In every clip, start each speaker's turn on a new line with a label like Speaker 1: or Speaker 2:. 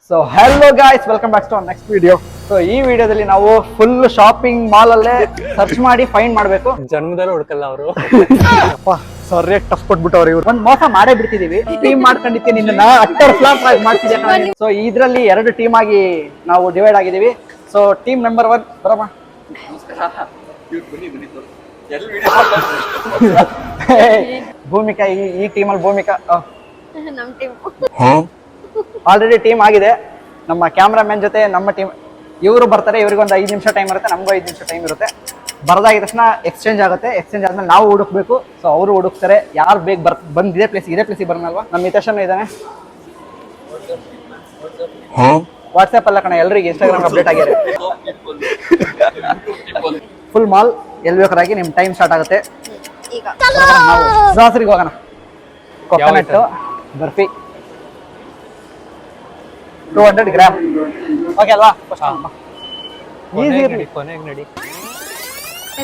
Speaker 1: So hello guys, welcome back to our next video. So ಈ ವಿಡಿಯೋದಲ್ಲಿ ನಾವು full shopping mall ಅಲ್ಲೇ search ಮಾಡಿ ಫೈಂಡ್ ಮಾಡ್ಬೇಕು.
Speaker 2: ಜನ್ಮದಲ್ಲೂ ಹುಡ್ಕಲ್ಲ ಅವರು.
Speaker 1: ಸರಿ ಟಫ್ ಕೊಟ್ಬಿಟ್ಟವ್ರು ಇವ್ರು. ಒಂದ್ ಮೋಸ ಮಾಡೇ ಬಿಡ್ತಿದೀವಿ. ಟೀಮ್ ಮಾಡ್ಕೊಂಡಿದ್ದೀನಿ, ನಿನ್ನ ಅಟ್ಟರ್ ಫ್ಲಾಪ್ ಮಾಡ್ತಿದ್ದೆ. ಸೊ ಇದ್ರಲ್ಲಿ 2 ಟೀಮ್ ಆಗಿ ನಾವು ಡಿವೈಡ್ ಆಗಿದೀವಿ. ಸೊ ಟೀಮ್ ನಂಬರ್ 1 ಬರಮ್ಮ. ಭೂಮಿಕಾ, ಈ ಟೀಮಲ್ಲಿ ಭೂಮಿಕಾ ಆಲ್ರೆಡಿ ಟೀಮ್ ಆಗಿದೆ. ನಮ್ಮ ಕ್ಯಾಮ್ರಾಮನ್ ಜೊತೆ ನಮ್ಮ ಟೀಮ್ ಇವರು ಬರ್ತಾರೆ. ಇವ್ರಿಗೊಂದು 5 ನಿಮಿಷ ಟೈಮ್ ಇರುತ್ತೆ, ನಮಗೂ 5 ನಿಮಿಷ ಟೈಮ್ ಇರುತ್ತೆ. ಬರದಾಗಿದ ತಕ್ಷಣ ಎಕ್ಸ್ಚೇಂಜ್ ಆಗುತ್ತೆ. ಎಕ್ಸ್ಚೇಂಜ್ ಆದ್ಮೇಲೆ ನಾವು ಹುಡುಕ್ಬೇಕು. ಸೊ ಅವರು ಹುಡುಕ್ತಾರೆ. ಯಾರು ಬೇಗ ಬಂದ್ ಇದೇ ಪ್ಲೇಸಿಗೆ ಬರೋಣಲ್ವಾ. ನಮ್ಮ ಹಿತೇಶನ್ ಇದ್ದಾನೆ. ವಾಟ್ಸ್ಆಪ್ ಅಲ್ಲ ಕಣ, ಎಲ್ರಿಗೆ ಇನ್ಸ್ಟಾಗ್ರಾಮ್ ಅಪ್ಡೇಟ್ ಆಗಿದೆ. ಫುಲ್ ಮಾಲ್ ಎಲ್ಲಿ ಬೇಕಾಗಿ ನಿಮ್ ಟೈಮ್ ಸ್ಟಾರ್ಟ್ ಆಗುತ್ತೆ. ನಾವು ಗ್ರಾಸರಿಗೆ ಹೋಗೋಣ. Coconut barfi 200 gram. ಓಕೆ ಅಲ್ವಾ?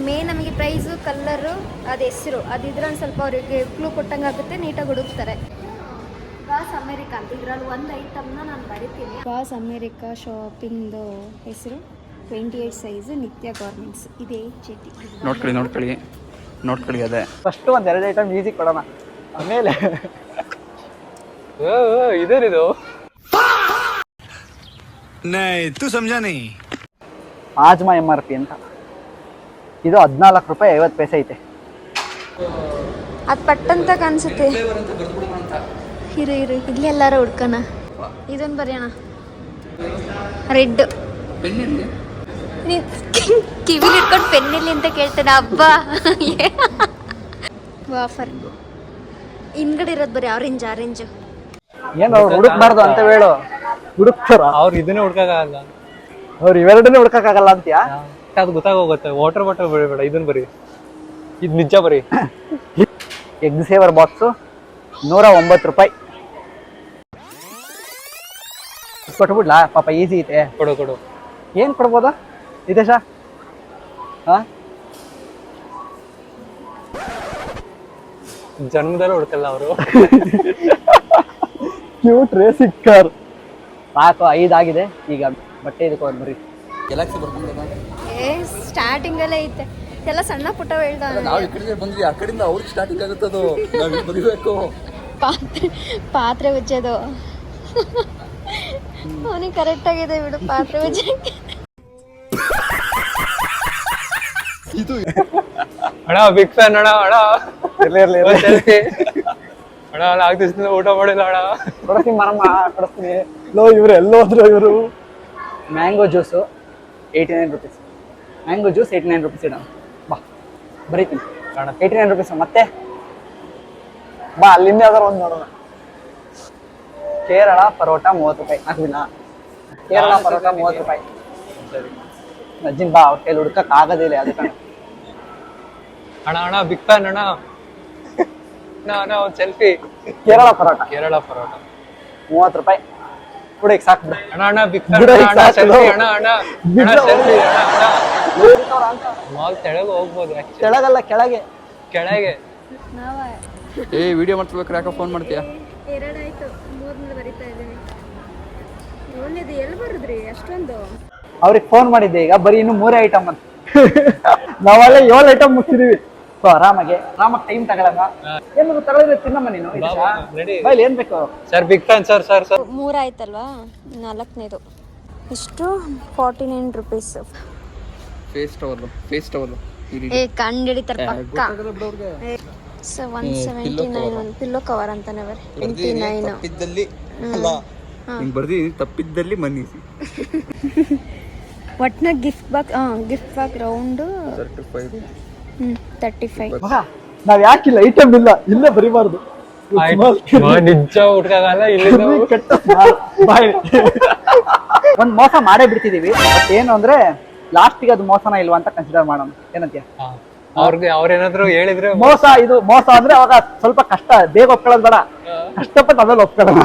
Speaker 3: ಮೇನ್ ನಮಗೆ ಪ್ರೈಸು, ಕಲರು, ಅದು ಹೆಸರು ಅದಿದ್ರೆ ಒಂದು ಸ್ವಲ್ಪ ಅವರಿಗೆ ಕ್ಲೂ ಕೊಟ್ಟಂಗೆ ಆಗುತ್ತೆ. ನೀಟಾಗಿ ಹುಡುಕ್ತಾರೆ. ಬಾಸ್ ಅಮೇರಿಕಾ ಅಂತ ಇದರಲ್ಲಿ ಒಂದು ಐಟಮ್ನ ನಾನು ಬರಿತೀನಿ. ಬಾಸ್ ಅಮೇರಿಕಾ ಶಾಪಿಂಗ್ದು ಹೆಸರು 28 ಸೈಜ್ ನಿತ್ಯ ಗಾರ್ಮೆಂಟ್ಸ್. ಇದೇ ಚೀಟಿ.
Speaker 1: ನೋಡ್ಕೊಳ್ಳಿ ಅದೇ ಫಸ್ಟ್ ಒಂದು 2 ಐಟಮ್ ಈಸಿ ಕೊಡೋಣ. ಆಮೇಲೆ
Speaker 2: ಇದೇನಿದು?
Speaker 1: ಆಜ್ಮಾ MRP ಅಂತ. ಇದು 14 ರೂಪಾಯಿ 50 ಪೈಸೆ ಐತೆ.
Speaker 3: ಅದು ಪಟ್ಟಂತ ಕಾಣಿಸುತ್ತೆ. ಇರು ಇಲ್ಲಿ ಎಲ್ಲಾರ ಹುಡ್ಕೋಣ. ಇದೊಂದು ಬರೆಯೋಣ. ರೆಡ್ ಕಿವಿಲಿ ಇಟ್ಕೊಂಡು ಪೆನ್ನಿಲ್ಲಿ ಅಂತ ಕೇಳ್ತೇನೆ. ಹಬ್ಬ ವಾಫರ್ ಹಿಂದ್ಗಡೆ ಇರೋದು ಬರೀ ಆರೆಂಜ್.
Speaker 1: ಏನು ಅವ್ರು ಹುಡುಕ್ಬಾರ್ದು ಅಂತ ಹೇಳು. ಹುಡುಕ್ತಾರ
Speaker 2: ಅವ್ರು ಇದನ್ನೇ ಹುಡ್ಕಾಗಲ್ಲ.
Speaker 1: ಅವ್ರು ಇವೆರಡನ್ನೇ ಹುಡ್ಕಕ್ಕಾಗಲ್ಲ ಅಂತೀಯಾ?
Speaker 2: ಅದು ಗೊತ್ತಾಗೋಗುತ್ತೆ. ವಾಟರ್ ಬಾಟಲ್ ಬರೀಬೇಡ, ಇದನ್ನ ಬರೀ. ಇದು ನಿಜ ಬರೀ.
Speaker 1: ಎಗ್ ಸೇವರ್ ಬಾಕ್ಸು 109 ರೂಪಾಯಿ. ಕೊಟ್ಬಿಡ್ಲಾ? ಪಾಪ ಈಸಿ ಐತೆ.
Speaker 2: ಕೊಡು.
Speaker 1: ಏನ್ ಕೊಡ್ಬೋದಾ ಹಿತೇಶ?
Speaker 2: ಜನ್ಮದಲ್ಲೂ ಹುಡ್ಕಲ್ಲ ಅವರು.
Speaker 1: Cute racing car. ಸಾಕು, 5 ಆಗಿದೆ. ಈಗ ಬಟ್ಟೆ ಇದಕ್ಕೆ ಬರೀ
Speaker 3: ಸ್ಟಾರ್ಟಿಂಗ್ ಅಲ್ಲೇ ಐತೆ. ಎಲ್ಲ ಸಣ್ಣ ಪುಟ್ಟ ಹೇಳ್ದ.
Speaker 4: ನಾವು ಈ ಕಡೆ ಬಂದ್ವಿ, ಆ ಕಡೆಯಿಂದ ಅವ್ರಿಗೆ ಸ್ಟಾರ್ಟಿಂಗ್ ಆಗುತ್ತದು. ನಾವು ಬರೀಬೇಕು.
Speaker 3: ಪಾತ್ರೆ ಉಜ್ಜೋದು ಅವನಿಗೆ ಕರೆಕ್ಟ್ ಆಗಿದೆ ಬಿಡು. ಪಾತ್ರೆ ಉಜ್ಜಕ್ಕೆ
Speaker 2: ಅಣ್ಣ ಬಿಗ್ ಫ್ಯಾನ್ ಅಣ್ಣ.
Speaker 1: ಇರ್ಲಿ
Speaker 2: ಅಣ್ಣ ಆಗ್ತಿಸ್ ಊಟ ಮಾಡಿಲ್ಲ ಅಣ್ಣ.
Speaker 1: ಕೊಡಿಸ್ತೀನಿ ಮರಮ್ಮ, ಕೊಡಿಸ್ತೀನಿ. ಇವ್ರು ಎಲ್ಲೋದ್ರು ಇವರು. Mango juice 89 rupees. Mango juice 89 rupees ಇಡ. ಬಾ ಬರೀತೀನಿ. 89 ರುಪೀಸ್. ಮತ್ತೆ ಬಾ ಅಲ್ಲಿಂದ ಯಾವ್ದಾರು ಒಂದು ನೋಡೋಣ. ಕೇರಳ ಪರೋಟ 30 ರೂಪಾಯಿ. ಹಾಕ್ಬಿಲ್ಲ? ಕೇರಳ ಪರೋಟ 30 ರೂಪಾಯಿ. ಅಜ್ಜಿನ್ ಬಾ, ಅವ್ರ ಕೈಲಿ ಹುಡ್ಕಕ್ ಆಗೋದಿಲ್ಲ ಅದಕ್ಕೆ.
Speaker 2: ಅಣ್ಣ ಬಿಗ್ ಫ್ಯಾನ್ ಅಣ್ಣ. ಒಂದು ಸೆಲ್ಫಿ.
Speaker 1: ಕೇರಳ ಪರೋಟ 30 ರೂಪಾಯಿ. ಕುಡಿಯಕ್ ಸಾಕು ಬಿಡ.
Speaker 2: ಅಣ್ಣ ಬಿಗ್ ಫ್ಯಾನ್ ಸೆಲ್ಫಿ. ಅಣ್ಣ ಸೆಲ್ಫಿ. ಮಾಲ್ ತೆಳಗೆ ಹೋಗ್ಬೋದು.
Speaker 1: ತೆಳಗಲ್ಲ, ಕೆಳಗೆ.
Speaker 4: ವಿಡಿಯೋ ಮಾಡ್ತಿರ್ಬೇಕಾರೆ ಯಾಕೆ ಫೋನ್ ಮಾಡ್ತೀಯಾ?
Speaker 3: 2 ಆಯ್ತು, 3 ಬರಿತಾ ಇದ್ದೀನಿ. ಒಳ್ಳೇದು. ಎಲ್ಲಿ ಬರುದ್ರಿ ಅಷ್ಟೊಂದು?
Speaker 1: ಅವ್ರಿಗೆ ಫೋನ್ ಮಾಡಿದ್ದೆ. ಈಗ ಬರೀ ಇನ್ನು 3 ಐಟಮ್ ಅಂತ. ನಾವಲ್ಲೇ 7 ಐಟಮ್ ಮುಗಿಸಿದೀವಿ. ಸೊ ಆರಾಮಾಗಿ ಟೈಮ್ ತಗೊಳಂಗ. ಏನು ತಗೊಳಿದ್ರೆ ತಿನ್ನಮ್ಮ ನೀನು. ಬೈಲ್ ಏನ್ ಬೇಕು
Speaker 2: ಸರ್? Big fan sir.
Speaker 3: 3 ಆಯ್ತಲ್ವಾ? 4ನೇದು ಎಷ್ಟು? 49 ರುಪೀಸ್.
Speaker 4: ಫೇಸ್ ಟವಲ್
Speaker 3: ಕಂಡಿಡಿತಾರೆ ಪಕ್ಕ. 179 ಒಂದು ಪಿಲ್ಲೋ ಕವರ್ ಅಂತಾನೆ ಬರೀ 29.
Speaker 4: ತಪ್ಪಿದ್ದಲ್ಲಿ ಮನ್ನಿಸಿ.
Speaker 3: ಒಟ್ನ ಗಿಫ್ಟ್ ಬ್ಯಾಗ್ ರೌಂಡ್ 35.
Speaker 1: ನಾವ್ ಯಾಕಿಲ್ಲ ಐಟಮ್ ಇಲ್ಲ, ಇಲ್ಲೇ ಬರಿಬಾರ್ದು.
Speaker 2: ನಿಜ ಹುಡ್ಕಾಗಲ್ಲ.
Speaker 1: ಒಂದ್ ಮೋಸ ಮಾಡೇ ಬಿಡ್ತಿದೀವಿ. ಬಟ್ ಏನು ಅಂದ್ರೆ ಲಾಸ್ಟಿಗೆ ಅದು ಮೋಸನ ಇಲ್ವಾ ಅಂತ ಕನ್ಸಿಡರ್ ಮಾಡೋಣ. ಏನಂತೀಯ?
Speaker 2: ಅವ್ರೇನಾದ್ರು ಹೇಳಿದ್ರೆ
Speaker 1: ಇದು ಮೋಸ ಅಂದ್ರೆ ಅವಾಗ ಸ್ವಲ್ಪ ಕಷ್ಟ. ಬೇಗ ಒಪ್ಕೊಳ್ಳೋದು ಬೇಡ, ಕಷ್ಟಪಟ್ಟು ಆಮೇಲೆ ಒಪ್ಕೊಳ್ಳೋಣ.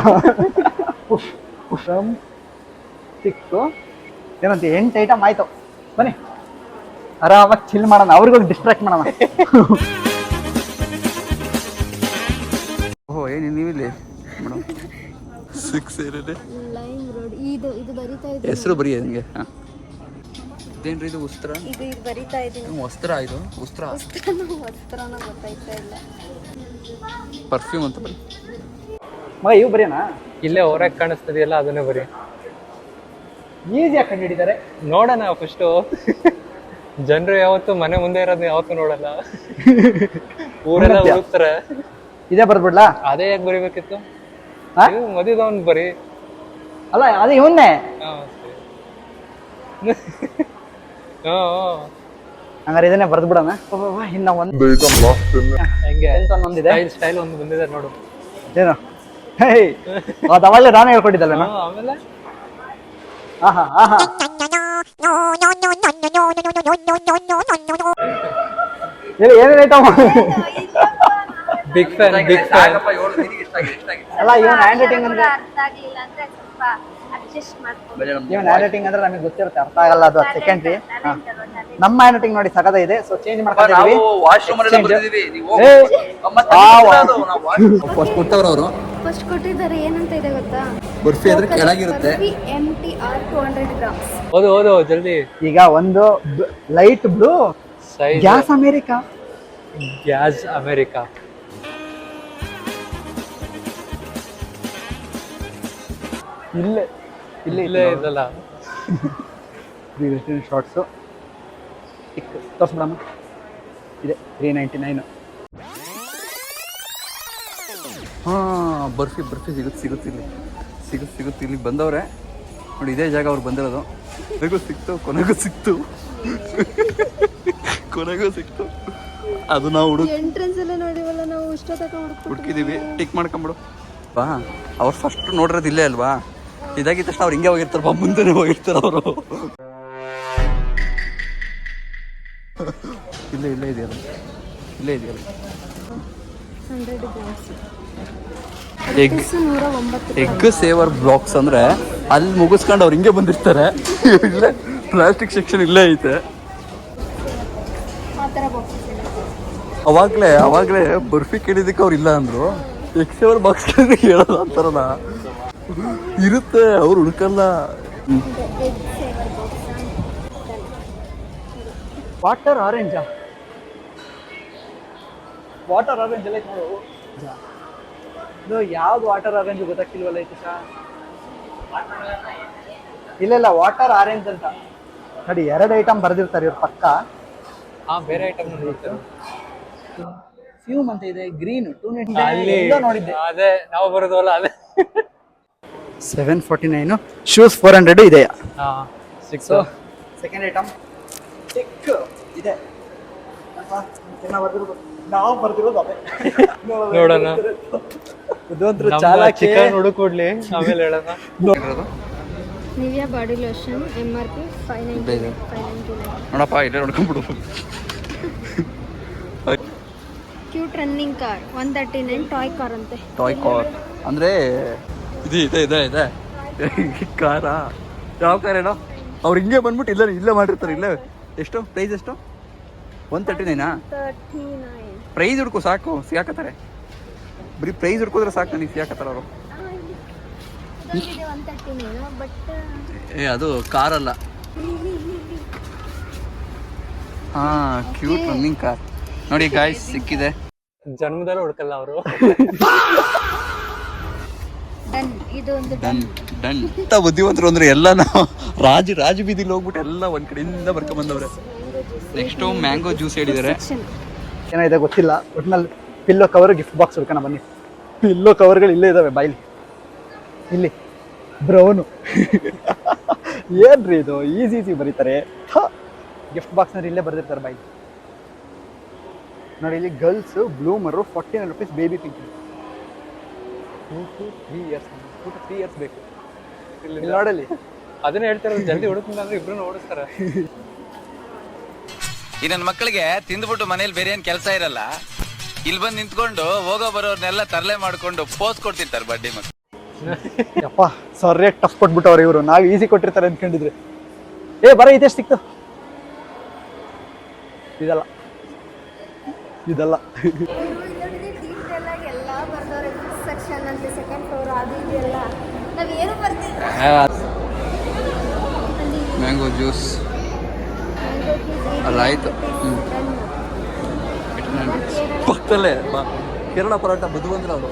Speaker 1: ಸಿಕ್ತು. ಏನಂತ 8 ಐಟಮ್ ಆಯ್ತು. ಬನ್ನಿ ಆರಾಮಾಗಿ ಚಿಲ್ ಮಾಡೋಣ. ಅವ್ರಿಗೂ ಡಿಸ್ಟ್ರಾಕ್ಟ್ ಮಾಡೋಣ.
Speaker 4: ಓಹೋ, ನೀವಿಲ್ಲಿ ಮೇಡಮ್ ಸಿಕ್ಸ್ ಏನಿದೆ
Speaker 3: ಲೈಮ್ ರೋಡ್ ಇದು ಬರಿತಾ ಇದೆ.
Speaker 4: ಹೆಸರು ಬರೀ ನಿಮಗೆ ಹಾಂ ಇದೇನ್ರಿ ಇದು ಉಸ್ತ್ರ
Speaker 3: ಇದು ಬರಿತಾ ಇದ್ದೀನಿ.
Speaker 4: ವಸ್ತ್ರ ಇದು
Speaker 3: ವಸ್ತ್ರನೂ ಗೊತ್ತಾಯ್ತಾ ಇಲ್ಲ.
Speaker 4: ಪರ್ಫ್ಯೂಮ್ ಅಂತ ಬರೀ
Speaker 1: ಮಗ ಇವು ಬರೀನಾ
Speaker 2: ಇಲ್ಲೇ ಹೊರಗೆ ಕಾಣಿಸ್ತದೆಯಲ್ಲ ಅದನ್ನೇ ಬರೀ.
Speaker 1: ಈಸಿಯಾಗಿ ಕಂಡು ಹಿಡಿತಾರೆ.
Speaker 2: ನೋಡೋಣ ಫಸ್ಟು. ಜನರು ಯಾವತ್ತು ಮನೆ ಮುಂದೆ ಇರೋದನ್ನ ಯಾವತ್ತು ನೋಡಲ್ಲ. ಊರೆಲ್ಲ ಹುಡುಕ್ತಾರೆ.
Speaker 1: ಇದೇ ಬರ್ಬಿಡ್ಲಾ?
Speaker 2: ಅದೇ ಯಾಕೆ ಬರಿಬೇಕಿತ್ತು?
Speaker 1: ಹಾ?
Speaker 2: ಮದುವೆದವನ್ ಬರೀ.
Speaker 1: ಅಲ್ಲ ಅದೇ ಇವನ್ನೇ. ಹಂಗಾರೆ ಇದನ್ನೇ ಬರ್ದು ಬಿಡೋಣ. ಇನ್ನ ಒಂದು
Speaker 2: ಹೆಂಗೆ
Speaker 1: ಒಂದಿದೆ
Speaker 2: ಸ್ಟೈಲ್ ಒಂದು ಬಂದಿದೆ ನೋಡು.
Speaker 1: ಏನು ಅದು ಅವಾಗಲೇ ನಾನು ಹೇಳ್ಕೊಟ್ಟಿದ್ದಲ್ಲ.
Speaker 2: ಆಮೇಲೆ
Speaker 1: ಆಹಾ ಆಹಾ ಏನೇನು item
Speaker 2: big fan big fan.
Speaker 1: ಅಲ್ಲ ಇವನ್ ಹ್ಯಾಂಡ್ ರೈಟಿಂಗ್ ಅಂದ್ರೆ
Speaker 3: ಅರ್ಥ ಆಗ್ಲಿಲ್ಲ ಅಂದ್ರೆ ಸ್ವಲ್ಪ ಅಡ್ಜಸ್ಟ್ ಮಾಡ್ಕೊಂಡು.
Speaker 1: ಇವನ್ ಹ್ಯಾಂಡ್ ರೈಟಿಂಗ್ ಅಂದ್ರೆ ನಮಗೆ ಗೊತ್ತಿರುತ್ತೆ, ಅರ್ಥ ಆಗಲ್ಲ, ಅದು ಸೆಕೆಂಡ್ರಿ. ನಮ್ಮ ಹ್ಯಾಂಡ್ ರೈಟಿಂಗ್ ನೋಡಿ ಸಕದ ಇದೆ. ಸೊ ಚೇಂಜ್ ಮಾಡ್ಕೊಂಡಿದ್ದೀವಿ.
Speaker 3: ಫಸ್ಟ್ ಕೊಟ್ಟಿದ್ದಾರೆ ಏನಂತ ಇದೆ ಗೊತ್ತಾ?
Speaker 4: ಬರ್ಫಿ ಅಂದ್ರೆ ಕೆಳಗಿರುತ್ತೆ.
Speaker 3: MTR 200 grams.
Speaker 2: ಓದು ಜಲ್ದಿ.
Speaker 1: ಈಗ ಒಂದು light blue
Speaker 2: size
Speaker 1: gas America.
Speaker 2: Gas America.
Speaker 1: ಇಲ್ಲೇ
Speaker 2: ಇಲ್ಲೇ ಇದಲ್ಲ.
Speaker 1: ಶಾರ್ಟ್ಸು ತೋರಿಸ್ಬಿಡಮ್ಮ. ಇದೆ 399.
Speaker 4: ಹಾಂ ಬರ್ಫಿ ಸಿಗುತ್ತೆ ಇಲ್ಲಿ ಬಂದವ್ರೆ ನೋಡಿ. ಇದೇ ಜಾಗ ಅವ್ರು ಬಂದಿರೋದು. ಕೊನೆಗೂ ಸಿಕ್ತು ಅದು ನಾವು
Speaker 3: ಎಂಟ್ರೆನ್ಸ್ ಎಲ್ಲ ನೋಡಿವಲ್ಲ ನಾವು. ಇಷ್ಟೊತ್ತಕ
Speaker 4: ಹುಡುಕಿದೀವಿ. ಟಿಕ್ ಮಾಡ್ಕೊಂಬಿಡು ಬಾ. ಅವ್ರು ಫಸ್ಟ್ ನೋಡಿರೋದು ಇಲ್ಲೇ ಅಲ್ವಾ? ಇದಾಗಿದ್ದ ತಕ್ಷಣ ಅವ್ರು ಹಿಂಗೆ ಹೋಗಿರ್ತಾರೆ, ಮುಂದೆನೇ ಹೋಗಿರ್ತಾರೆ ಅವರು. ಇಲ್ಲೇ ಇದೆಯಲ್ಲ
Speaker 3: 100 grams.
Speaker 4: ಎಗ್ ಸೇವರ್ ಬ್ಲಾಕ್ಸ್ ಅಂದ್ರೆ ಅಲ್ಲಿ ಮುಗಿಸ್ಕೊಂಡು ಅವ್ರು ಹಿಂಗೆ ಬಂದಿರ್ತಾರೆ. ಇಲ್ಲೇ ಪ್ಲಾಸ್ಟಿಕ್ ಸೆಕ್ಷನ್ ಇಲ್ಲೇ ಐತೆ. ಅವಾಗ್ಲೇ ಬರ್ಫಿ ಕೇಳಿದಕ್ಕೆ ಅವ್ರು ಇಲ್ಲ ಅಂದ್ರು. ಎಗ್ ಸೇವರ್ ಬಾಕ್ಸ್ ಕೇಳಿದಕ್ಕೆ ಹೇಳೋದು ಅಂತಾರಲ್ಲ. ಇರುತ್ತೆ, ಅವ್ರು ಹುಡುಕಲ್ಲ.
Speaker 1: ವಾಟರ್ ಆರೆಂಜ್ ಎಲ್ಲ ನೋಡು. ಇದು ಯಾವ್ದು ವಾಟರ್ ಆರೆಂಜ್ ಗೊತ್ತಾಗ್ತಿಲ್ವಲ್ಲ ಐತಿಶ. ಇಲ್ಲ ವಾಟರ್ ಆರೆಂಜ್ ಅಂತ ನೋಡಿ. 2 ಐಟಮ್ ಬರ್ದಿರ್ತಾರೆ ಇವ್ರ ಪಕ್ಕ.
Speaker 2: ಬೇರೆ ಐಟಮ್
Speaker 1: ಫ್ಯೂಮ್ ಅಂತ ಇದೆ. ಗ್ರೀನ್
Speaker 2: ಅಲ್ಲಿ
Speaker 1: ನೋಡಿದ್ದೆ.
Speaker 2: ಅದೇ ನಾವು ಬರೋದಲ್ಲ ಅದೇ.
Speaker 1: 749. ಶೂಸ್ 400 ಇದೆ.
Speaker 2: ಸಿಕ್ಸ್.
Speaker 1: ಸೆಕೆಂಡ್ ಐಟಮ್ ಟಿಕ್ ಇದೆ. ನಾವು ಬರ್ದಿರೋದು ಅದೇ.
Speaker 2: ನೋಡೋಣ.
Speaker 1: ಇದೊಂದು ಚಾಲಾಕಿ.
Speaker 2: ಚಿಕನ್ ಹುಡುಕೊಡ್ಲಿ ಆಮೇಲೆ ಹೇಳೋಣ.
Speaker 3: Nivea body lotion MRP 599.
Speaker 4: ನೋಡಪ್ಪ ಇಲ್ಲೇ ನೋಡ್ಕೊಂಡ್ಬಿಡು.
Speaker 3: Cute running car 139. Toy car ಅಂತೆ.
Speaker 4: ಟಾಯ್ ಕಾರ್ ಅಂದ್ರೆ ಇದೆ ಕಾರ. ಯಾವ ಕಾರ್ ಏನೋ ಅವ್ರು ಹಿಂಗೆ ಬಂದ್ಬಿಟ್ಟು ಇಲ್ಲೇ ಮಾಡಿರ್ತಾರೆ. ಇಲ್ಲೇ ಎಷ್ಟು ಪ್ರೈಸ್ ಎಷ್ಟು? 139.
Speaker 3: 39.
Speaker 4: ಪ್ರೈಸ್ ಹುಡ್ಕೋ ಸಾಕು, ಸಿಗಾಕತ್ತಾರೆ. ಬರೀ ಪ್ರೈಸ್ ಹುಡ್ಕೋದ್ರೆ ಸಾಕು ನನಗೆ, ಸಿಗಾಕತ್ತಾರೆ ಅವರು.
Speaker 3: ಇದೊಂದಿದೆ 139 ಬಟ್
Speaker 4: ಅದು ಕಾರಲ್ಲ. ಕ್ಯೂಟ್ ರನ್ನಿಂಗ್ ಕಾರ್ ನೋಡಿ ಗಾಯ್ಸ್, ಸಿಕ್ಕಿದೆ.
Speaker 2: ಜನ್ಮದಲ್ಲಿ ಹುಡ್ಕಲ್ಲ ಅವರು.
Speaker 4: ಡನ್. ಬುದ್ಧಿವಂತರು ಅಂದ್ರೆ ಎಲ್ಲ ನಾವು ರಾಜ ಬೀದಿಲಿ ಹೋಗ್ಬಿಟ್ಟು ಎಲ್ಲ ಒಂದ್ ಕಡೆಯಿಂದ ಬರ್ಕೊಂಡ್ ಬಂದವ್ರೆ. ನೆಕ್ಸ್ಟ್ ಮ್ಯಾಂಗೋ ಜ್ಯೂಸ್ ಹೇಳಿದ್ದಾರೆ.
Speaker 1: ಏನಿದೆ ಗೊತ್ತಿಲ್ಲ. ಒಟ್ನಲ್ಲಿ ಪಿಲ್ಲೋ ಕವರ್ ಗಿಫ್ಟ್ ಬಾಕ್ಸ್ ಹುಡ್ಕೋಣ ಬನ್ನಿ. ಪಿಲ್ಲೋ ಕವರ್ಗಳು ಇಲ್ಲೇ ಇದಾವೆ ಬಾಯ್ಲಿ. ಇಲ್ಲಿ ಬ್ರೌನು. ಏನ್ರಿ ಇದು ಈಸಿ ಬರೀತಾರೆ. ಗಿಫ್ಟ್ ಬಾಕ್ಸ್ ನಲ್ಲಿ ಇಲ್ಲೇ ಬರ್ದಿರ್ತಾರೆ ಬಾಯಿ ನೋಡಿ. ಇಲ್ಲಿ girls bloomer 49 rupees. Baby pink 2 to 3 years ಬೇಕು. ಇಲ್ಲಿ ನೋಡಲಿ
Speaker 2: ಅದನ್ನೇ ಹೇಳ್ತಾರೆ, ಜಲ್ದಿ ಹುಡುಕ್ತೀನಿ ಅಂದ್ರೆ ಇಬ್ರು ಓಡಿಸ್ತಾರೆ.
Speaker 5: ಈ ನನ್ನ ಮಕ್ಕಳಿಗೆ ತಿಂದ್ಬಿಟ್ಟು ಮನೇಲಿ ಬೇರೆ ಏನ್ ಕೆಲಸ ಇರಲ್ಲ, ಇಲ್ಲಿ ಬಂದು ನಿಂತ್ಕೊಂಡು ಹೋಗೋ ಬರೋರ್ನೆಲ್ಲ ತರಲೆ ಮಾಡ್ಕೊಂಡು ಪೋಸ್ ಕೊಡ್ತಿರ್ತಾರೆ ಬಡ್ಡಿ ಮಕ್ಕಳು.
Speaker 1: ಯಪ್ಪ ಸರಿಯಾಗಿ ಟಫ್ ಕೊಟ್ಬಿಟ್ಟವ್ರೆ ಇವರು. ನಾವು ಈಸಿ ಕೊಟ್ಟಿರ್ತಾರೆ ಅಂದ್ಕೊಂಡಿದ್ರೆ. ಬರ ಇದೆಷ್ಟು ಸಿಕ್ತು? ಇದಲ್ಲ
Speaker 3: ಎಲ್ಲ ಬರ್ದವ್ರೆ. ಸೆಕ್ಷನ್ ಅಂತ ಸೆಕೆಂಡ್ ಫ್ಲೋರ್ ಅದು ಇದೆಲ್ಲ ನಾವೇನು ಬರ್ತಿಲ್ಲ.
Speaker 4: ಮ್ಯಾಂಗೋ ಜ್ಯೂಸ್ ಅಲ್ಲ ಆಯಿತು. ಪಕ್ಕದಲ್ಲೇ ಕೇರಳ ಪರೋಟ ಬದು ಬಂದ್ರೆ ಅವರು.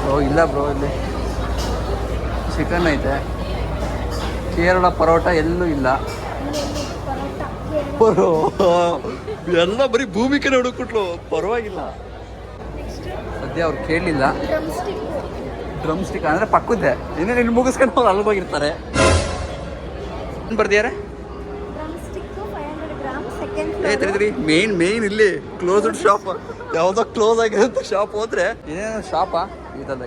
Speaker 4: ಓ ಇಲ್ಲ ಬ್ರೋ, ಇಲ್ಲಿ ಚಿಕನ್ ಐತೆ, ಕೇರಳ ಪರೋಟ ಎಲ್ಲೂ ಇಲ್ಲ. ಎಲ್ಲ ಬರೀ ಭೂಮಿಕೆನೇ ಹುಡುಕ್ಬಿಟ್ಲು, ಪರವಾಗಿಲ್ಲ. ಸದ್ಯ ಅವ್ರು ಕೇಳಲಿಲ್ಲ. ಡ್ರಮ್ ಸ್ಟಿಕ್ ಅಂದರೆ ಪಕ್ಕದ್ದೆ, ಇನ್ನೇನು ಇಲ್ಲಿ ಮುಗಿಸ್ಕೊಂಡು ಅವ್ರು ಅಲ್ಲಿ ಹೋಗಿರ್ತಾರೆ. ಏನು ಬರ್ದಿದ್ದಾರೆ? ಏತ್ರಿ ಮೇನ್ ಇಲ್ಲಿ ಕ್ಲೋಸ್ಡ್ ಶಾಪ್, ಯಾವುದೋ ಕ್ಲೋಸ್ ಆಗಿರುತ್ತೆ ಶಾಪ್. ಹೋದ್ರೆ ಏನೇನು ಶಾಪಾ? ಇದಲ್ಲ.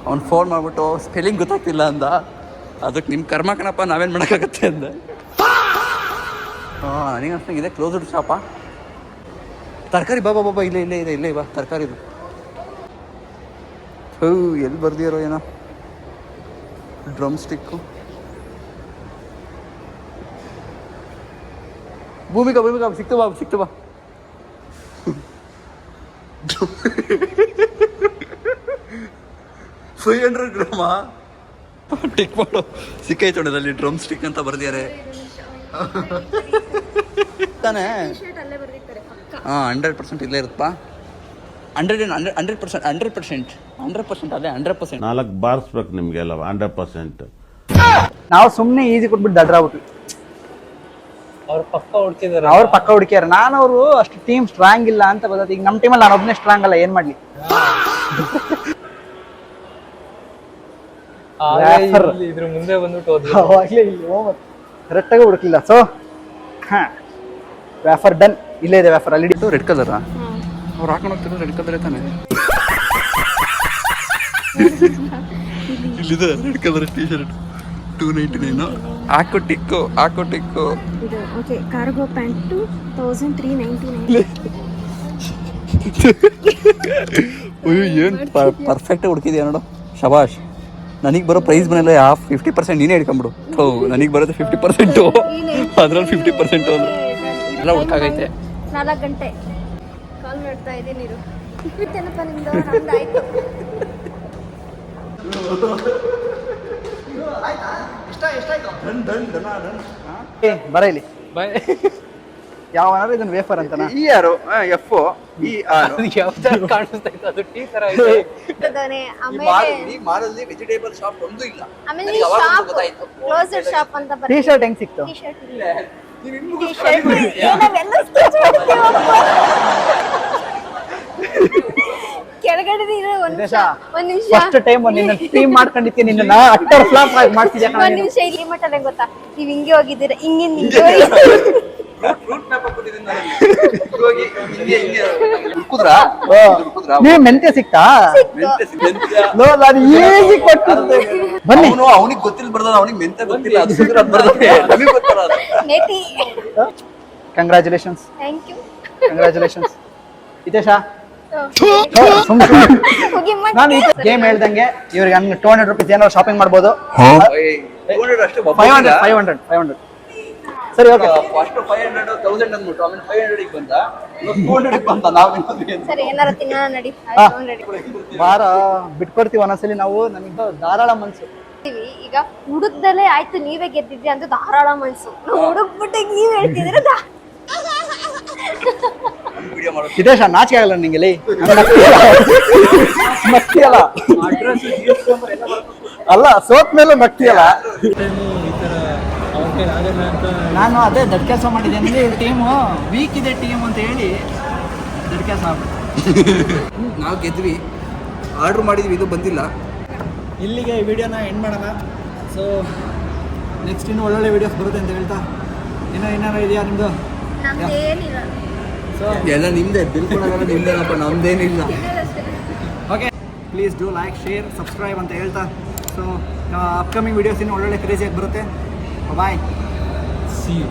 Speaker 4: ಅವ್ನು ಫೋನ್ ಮಾಡ್ಬಿಟ್ಟು ಸ್ಪೆಲ್ಲಿಂಗ್ ಗೊತ್ತಾಗ್ತಿಲ್ಲ ಅಂದ. ಅದಕ್ಕೆ ನಿಮ್ಮ ಕರ್ಮ ಕಣಪ್ಪ, ನಾವೇನು ಮಾಡೋಕ್ಕಾಗತ್ತೆ ಅಂದೆ. ಹಾಂ, ನನಗೆ ಅನ್ಸ್ದಂಗೆ ಇದೆ ಕ್ಲೋಸ್ಡ್ ಶಾಪಾ. ತರಕಾರಿ ಬಾಬಾ ಇಲ್ಲೇ ಬಾ ತರಕಾರಿದು. ಹೌ ಎಲ್ಲಿ ಬರ್ದಿರೋ ಏನೋ ಡ್ರಮ್ ಸ್ಟಿಕ್ಕು. ಭೂಮಿಕಾ ಸಿಕ್ತು ಬಾ. $500 ಗ್ರಾಮಾ ಟಿಕ್ ಮಾಡು. ಸಿಕ್ಕೈತೆ ನೋಡೋದಲ್ಲಿ ಡ್ರಮ್ ಸ್ಟಿಕ್ ಅಂತ ಬರ್ದಿದ್ದಾರೆ ತಾನೇ. ಹಾಂ 100% ಇಲ್ಲೇ ಇರುತ್ತಪ್ಪ. 100% ಅದೇ 100%.
Speaker 6: 4 ಬಾರಿಸ್ಬೇಕು ನಿಮಗೆಲ್ಲ 100%.
Speaker 1: ನಾವು ಸುಮ್ಮನೆ ಈಸಿ ಕೊಟ್ಬಿಟ್ಟು ದಡ್ರಾಗ್ಬಿಟ್ವಿ.
Speaker 2: ಅವ್ರು ಪಕ್ಕ ಹುಡ್ಕಿದಾರೆ.
Speaker 1: ಅವ್ರು ಪಕ್ಕ ಹುಡುಕಿಯಾರ. ನಾನು ಅವರು ಅಷ್ಟು ಟೀಮ್ ಸ್ಟ್ರಾಂಗ್ ಇಲ್ಲ ಅಂತ ಬರ್ತದೆ. ಈಗ ನಮ್ಮ ಟೀಮಲ್ಲಿ ನಾನು ಒಬ್ಬನೇ ಸ್ಟ್ರಾಂಗ್ ಅಲ್ಲ, ಏನ್ ಮಾಡ್ಲಿ.
Speaker 2: ಇದ್ರ ಮುಂದೆ ಬಂದ್ಬಿಟ್ಟು ಹೋದ್ವಿ.
Speaker 1: ಅವಾಗಲೇ ಇಲ್ಲಿ ಕರೆಕ್ಟಾಗಿ ಹುಡುಕ್ಲಿಲ್ಲ. So ವ್ಯಾಫರ್ done. ಇಲ್ಲೇ ಇದೆ ವ್ಯಾಫರ್. ಅಲ್ಲಿ
Speaker 4: ರೆಡ್ ಕಲರ್ ಅವ್ರು ಹಾಕೊಂಡು ಹೋಗ್ತಿರೋ ರೆಡ್ ಕಲರ್ ತಾನೆ. ಇಲ್ಲಿದೆ ರೆಡ್ ಕಲರ್ ಟೀ ಶರ್ಟ್ 299. ಹಾಕೋ ಟಿಕ್ಕು.
Speaker 3: ಇದು ಓಕೆ. Cargo pant 1399.
Speaker 4: ಏನು ಪರ್ಫೆಕ್ಟ್ ಹುಡುಕಿದ್ಯಾ ನೋಡು, ಶಬಾಷ್. ನನಗೆ ಬರೋ ಪ್ರೈಸ್ ಮನೆಲ್ಲ 50% ನೀನೇ ಹಿಡ್ಕೊಂಬಿಡು. ನನಗೆ ಬರೋದು 50%, ಅದ್ರಲ್ಲಿ 50% ಅಂದ್ರೆ ಎಲ್ಲ ಹುಡುಕಾಗೈತೆ.
Speaker 3: 4 ಗಂಟೆ ಕಾಲ್ ಮಾಡ್ತಾ ಇದ್ದೀನಿ. ಇತ್ತೇನಪ್ಪ ನಿಮ್ದು? ನಮ್ದಾಯ್ತು.
Speaker 1: ಬರ ಇಲ್ಲಿ.
Speaker 2: ಬಾಯ್.
Speaker 1: ಯಾವನಾರು ಇದನ್ನ ವೇಫರ್ ಅಂತಾನ?
Speaker 4: ERO
Speaker 2: ಕಾಣಿಸ್ತಾ ಇತ್ತು, ಅದು ಟೀ ತರ ಇದೆ.
Speaker 3: ಆಮೇಲೆ
Speaker 4: ವೆಜಿಟೇಬಲ್ ಶಾಪ್ ಒಂದು ಇಲ್ಲ.
Speaker 3: ಆಮೇಲೆ ಈ ಶಾಪ್ ಕ್ಲೋಸ್ಡ್ ಶಾಪ್ ಅಂತ
Speaker 1: ಟೀ
Speaker 3: ಬರ್ತದೆ.
Speaker 1: ಶರ್ಟ್ ಹೆಂಗ್ ಸಿಕ್ತು?
Speaker 3: ಟೀ ಶರ್ಟ್ ಇಲ್ಲ. ನಾವೆಲ್ಲ ಸ್ಕೆಚ್ ಮಾಡ್ತೀವಿ. ಕೆಳಗಡೆ ಒಂದ್ ನಿಮಿಷ
Speaker 1: ಫಸ್ಟ್ ಟೈಮ್ ನಿನ್ನ ಟೀಮ್ ಮಾಡ್ಕೊಂಡಿದ್ದೆ. ನಿನ್ನ ಅಟ್ಟರ್ ಫ್ಲಾಪ್ ಮಾಡ್ತಿದ್ಯಾ?
Speaker 3: ಒಂದ್ ನಿಮಿಷ. ಇಲ್ಲಿ ಮಟ್ಟ ನಂಗೆ ಗೊತ್ತಾ, ನೀವ್ ಹಿಂಗೆ ಹೋಗಿದ್ದೀರಾ, ಹಿಂಗೆ
Speaker 1: ನೀವು ಮೆಂತ್ಯ ಸಿಕ್ತಾ? ನಾನು ಈಸಿ ಕೊಟ್ಟಿದ್ದೆ. ಬನ್ನಿ.
Speaker 4: ಅವನಿಗೆ ಗೊತ್ತಿಲ್ಲ ಬರ್ದ, ಅವನಿಗೆ ಮೆಂತೆ ಗೊತ್ತಿಲ್ಲ, ಅದು
Speaker 3: methi.
Speaker 1: Congratulations.
Speaker 3: Thank you.
Speaker 1: Congratulations Hitesh.
Speaker 3: ಹೋಗಿ
Speaker 1: ನಾನು ಈ ಗೇಮ್ ಹೇಳ್ದಂಗೆ ಇವ್ರಿಗೆ ₹200 ಏನಾದ್ರು ಶಾಪಿಂಗ್ ಮಾಡ್ಬೋದು. 500. ಸರಿ, ಓಕೆ.
Speaker 4: ಫಸ್ಟ್ 500 1000 ಅಂದ್ಬಿಟ್ಟು ಆಮೇಲೆ 500 ಬಂದ, 200 ಬಂದ.
Speaker 3: ಸರಿ, ಏನಾರ ತಿನ್ನೋಣ ನಡಿ.
Speaker 1: ವಾರ ಬಿಟ್ಕೊಡ್ತೀವಿ ಒಂದೊಂದ್ಸಲಿ ನಾವು. ನನಗೆ ಧಾರಾಳ ಮನ್ಸು.
Speaker 3: ಈಗ ಹುಡುಕ್ದಲ್ಲೇ ಆಯ್ತು ನೀವೇ ಗೆದ್ದಿದ್ರಿ ಅಂತ ಧಾರಾಳ ಮನ್ಸು. ಹುಡುಕ್ಬಿಟ್ಟು ನೀವ್ ಹೇಳ್ತಿದ್ರೆ
Speaker 1: ಹಿತೇಶ, ನಾಚಿಕೆ ಆಗಲ್ಲ ನಿಂಗೆ? ನಕ್ತಿಯಲ್ಲ ಅಲ್ಲ, ಸೋತ್ ಮೇಲೂ ನಕ್ತಿಯಲ್ಲ. ನಾನು ಅದೇ ದೊಡ್ಡ ಕೆಲಸ ಮಾಡಿದ್ದೇನೆ. ಟೀಮು ವೀಕ್ ಇದೆ ಟೀಮ್ ಅಂತ ಹೇಳಿ ದೊಡ್ಡ ಕೆಲಸ
Speaker 4: ನಾವು ಗೆದ್ವಿ, ಆರ್ಡ್ರ್ ಮಾಡಿದ್ವಿ, ಇದು ಬಂದಿಲ್ಲ.
Speaker 1: ಇಲ್ಲಿಗೆ ಈ ವಿಡಿಯೋನ ಎಂಡ್ ಮಾಡೋಣ. ಸೊ ನೆಕ್ಸ್ಟ್ ಇನ್ನು ಒಳ್ಳೊಳ್ಳೆ ವಿಡಿಯೋಸ್ ಬರುತ್ತೆ ಅಂತ ಹೇಳ್ತಾ, ಏನಾರು ಇದೆಯಾ ನಿಮ್ಮದು?
Speaker 3: ನಮ್ದೇನಿಲ್ಲ.
Speaker 1: ಸೊ
Speaker 4: ಎಲ್ಲ ನಿಮ್ದೇ, ಬಿಲ್ ಕೊಡೋಲ್ಲ ನಿಮ್ದೇನಪ್ಪ, ನಮ್ದೇನಿಲ್ಲ.
Speaker 1: Okay, please do like, share, subscribe ಅಂತ ಹೇಳ್ತಾ, ಸೊ ಅಪ್ಕಮಿಂಗ್ ವಿಡಿಯೋಸ್ ಇನ್ನು ಒಳ್ಳೊಳ್ಳೆ ಕ್ರೇಜಿಯಾಗಿ ಬರುತ್ತೆ. ಬಾಯ್.
Speaker 2: See you.